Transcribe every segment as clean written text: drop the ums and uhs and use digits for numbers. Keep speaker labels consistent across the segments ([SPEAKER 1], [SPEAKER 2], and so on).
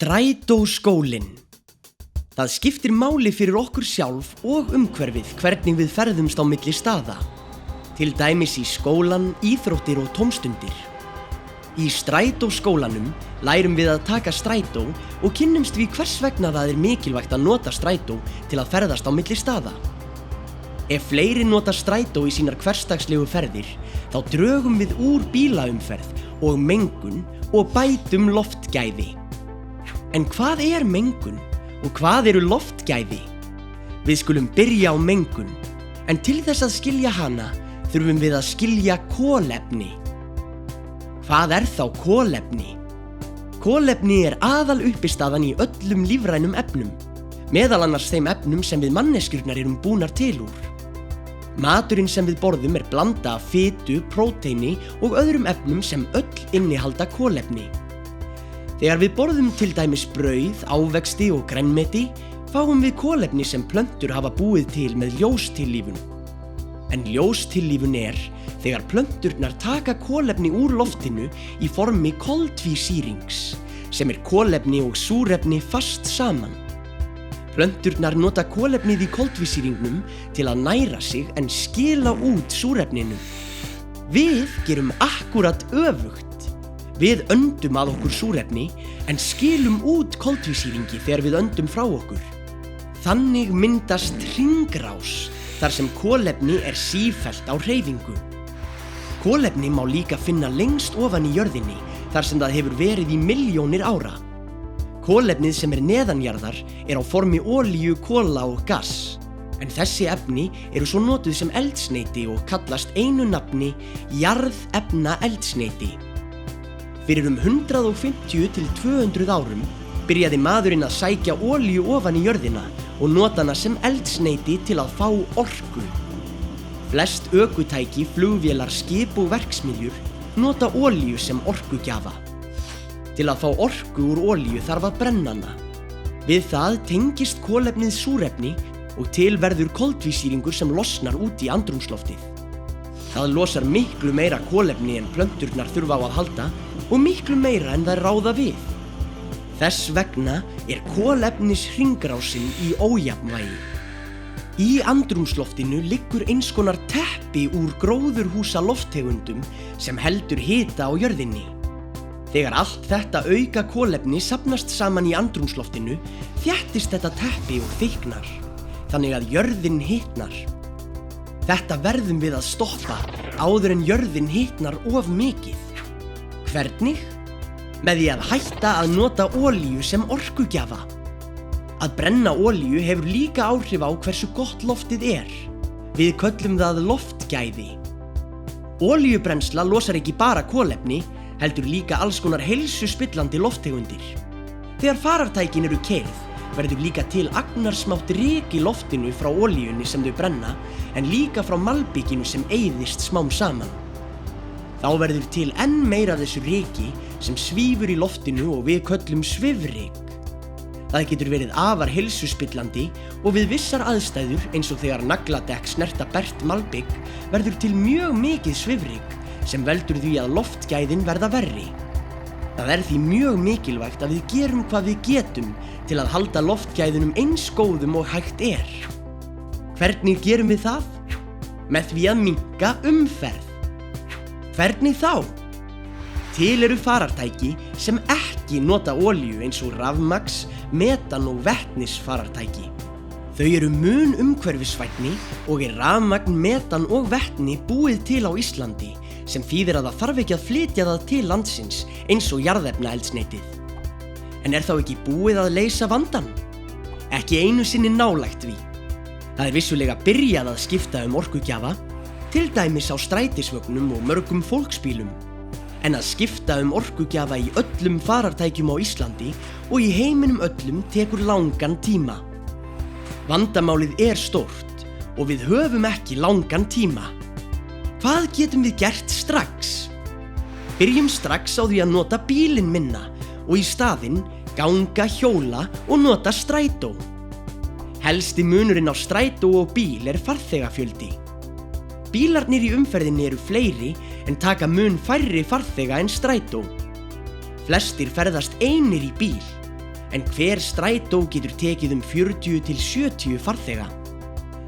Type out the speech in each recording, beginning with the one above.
[SPEAKER 1] Strætóskólinn. Það skiptir máli fyrir okkur sjálf og umhverfið hvernig við ferðumst á milli staða. Til dæmis í skólan, íþróttir og tómstundir. Í strætóskólanum lærum við að taka strætó og kynnumst við hvers vegna það er mikilvægt að nota strætó til að ferðast á milli staða. Ef fleiri nota strætó í sínar hversdagslegu ferðir, þá drögum við úr bílaumferð og mengun og bætum loftgæði. En hvað er mengun og hvað eru loftgæði? Við skulum byrja á mengun, en til þess að skilja hana þurfum við að skilja kolefni. Hvað er þá kolefni? Kolefni er aðal uppistaðan í öllum lífrænum efnum, meðal annars þeim efnum sem við manneskjurnar erum búnar til úr. Maturinn sem við borðum er blanda af fitu, próteini og öðrum efnum sem öll innihalda kolefni. Þegar við borðum til dæmis brauð, ávexti og grænmeti, fáum við kolefni sem plöntur hafa búið til með ljóstillífun. En ljóstillífun er þegar plönturnar taka kolefni úr loftinu í formi koltvísýrings, sem er kolefni og súrefni fast saman. Plönturnar nota kolefnið í koltvísýringnum til að næra sig en skila út súrefninu. Við gerum akkúrat öfugt. Við öndum að okkur súrefni en skilum út koltvísýringi þegar við öndum frá okkur. Þannig myndast hringrás þar sem kolefni er sífellt á hreyfingu. Kolefni má líka finna lengst ofan í jörðinni þar sem það hefur verið í milljónir ára. Kolefnið sem er neðanjarðar er á formi olíu, kola og gass, en þessi efni eru svo notuð sem eldsneyti og kallast einu nafni jarðefnaeldsneyti. Fyrir 150 til 200 árum byrjaði maðurinn að sækja olíu ofan í jörðina og nota hana sem eldsneyti til að fá orku. Flest ökutæki, flugvélar, skip og verksmiðjur nota olíu sem orkugjafa. Til að fá orku úr olíu þarf að brenna hana. Við það tengist kolefnið súrefni og til verður koltvísýringur sem losnar út í andrúmsloftið. Það losar miklu meira kolefni en plönturnar þurfa á að halda og miklu meira en þær ráða við. Þess vegna er kolefnishringrásin í ójafnvægi. Í andrúmsloftinu liggur eins konar teppi úr gróðurhúsalofttegundum sem heldur hita á jörðinni. Þegar allt þetta auka kolefni safnast saman í andrúmsloftinu, þéttist þetta teppi og þykknar, þannig að jörðin hitnar. Þetta verðum við að stoppa áður en jörðin hitnar of mikið. Hvernig? Með því að hætta að nota olíu sem orkugjafa. Að brenna olíu hefur líka áhrif á hversu gott loftið er. Við köllum það loftgæði. Olíubrennsla losar ekki bara kolefni, heldur líka alls konar heilsuspillandi lofttegundir. Þegar farartækin eru keyrð, verður líka til agnarsmátt ryk í loftinu frá olíunni sem þau brenna, en líka frá malbikinu sem eyðist smám saman. Þá verður til enn meira af þessu ryki sem svífur í loftinu og við köllum svifryk. Það getur verið afar heilsuspillandi og við vissar aðstæður eins og þegar nagladekk snerta bert malbik verður til mjög mikið svifryk sem veldur því að loftgæðin verða verri. Það er því mjög mikilvægt að við gerum hvað við getum til að halda loftgæðunum eins góðum og hægt er. Hvernig gerum við það? Með því að minnka umferð. Hvernig þá? Til eru farartæki sem ekki nota olíu eins og rafmagns, metan og vetnisfarartæki. Þau eru mun umhverfisvænni og er rafmagn, metan og vetni búið til á Íslandi, sem þýðir að það þarf ekki að flytja það til landsins eins og jarðefnaeldsneytið. En er þá ekki búið að leysa vandann? Ekki einu sinni nálægt því. Það er vissulega byrjað að skipta orkugjafa, til dæmis á strætisvögnum og mörgum fólksbílum. En að skipta orkugjafa í öllum farartækjum á Íslandi og í heiminum öllum tekur langan tíma. Vandamálið er stórt og við höfum ekki langan tíma. Hvað getum við gert strax? Byrjum strax á því að nota bílinn minna og í staðinn ganga, hjóla og nota strætó. Helsti munurinn á strætó og bíl er farþegafjöldi. Bílarnir í umferðinni eru fleiri en taka mun færri farþega en strætó. Flestir ferðast einir í bíl, en hver strætó getur tekið 40 til 70 farþega.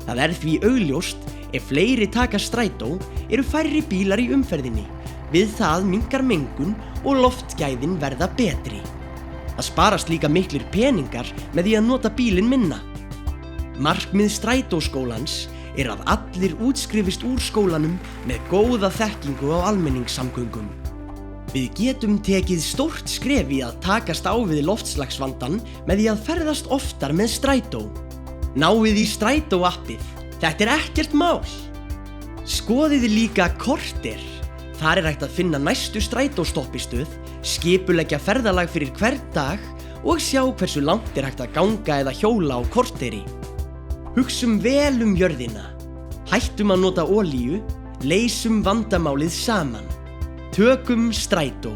[SPEAKER 1] Það því augljóst, ef fleiri taka strætó eru færri bílar í umferðinni. Við það minnkar mengun og loftgæðin verða betri. Það sparast líka miklir peningar með því að nota bílinn minna. Markmið strætóskólans að allir útskrifist úr skólanum með góða þekkingu á almenningssamgöngum. Við getum tekið stórt skref í að takast á við loftslagsvandann með því að ferðast oftar með strætó. Náið í strætó-appið, þetta ekkert mál. Skoðið líka korter. Þar hægt að finna næstu strætóstoppistöð, skipuleggja ferðalag fyrir hvern dag og sjá hversu langt hægt að ganga eða hjóla á korteri. Hugsum vel jörðina. Hættum að nota olíu, leysum vandamálið saman. Tökum strætó.